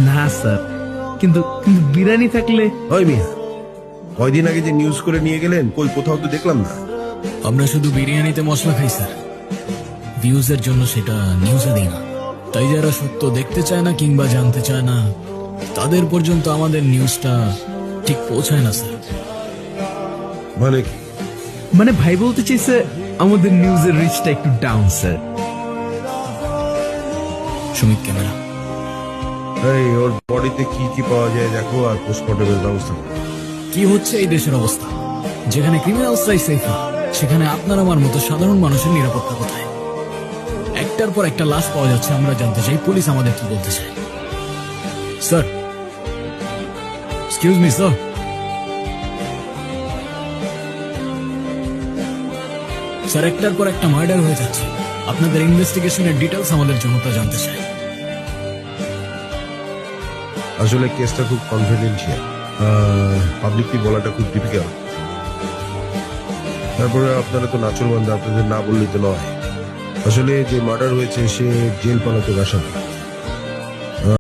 না স্যার, কিন্তু কিন্তু বিরিয়ানি থাকলে। ওই মিয়া, কয়দিন আগে যে নিউজ করে নিয়ে গেলেন, কই কোথাও তো দেখলাম না। আমরা শুধু বিরিয়ানিতে মশলা খাই স্যার, ভিউজের জন্য সেটা নিউজে দিই না। তাই যারা সত্য দেখতে চায় না কিংবা জানতে চায় না, তাদের পর্যন্ত আমাদের নিউজটা ঠিক পৌঁছায় না স্যার। মানে কি? মানে ভাই বলতে চাইছে আমাদের নিউজের রিচটা একটু ডাউন স্যার। সুমিত ক্যামেরা। এই ওর বডিতে কি কি পাওয়া যায় দেখো, আর পোস্টমর্টমের ব্যবস্থা করো। কি হচ্ছে এই দেশের অবস্থা? যেখানে ক্রিমিনালসরাই সেফ না, সেখানে আপনার আমার মতো সাধারণ মানুষের নিরাপত্তা কোথায়? একটার পর একটা লাশ পাওয়া যাচ্ছে, আমরা জানতে চাই পুলিশ আমাদের কি বলতে চায়। Sir, excuse me sir. Sir, একটার পর একটা মার্ডার হয়ে যাচ্ছে, আপনাদের ইনভেস্টিগেশনের ডিটেলস আমাদের জনতা জানতে চায়। আসলে কেসটা খুব কনফিডেন্সিয়াল, পাবলিকলি বলাটা খুব ডিফিকাল্ট। তারপরে আপনারা তো নাচুর বান্ধা, আপনাদের না বললেই তো নয়। আসলে যে মার্ডার হয়েছে সে জেল পালাতে আসামি।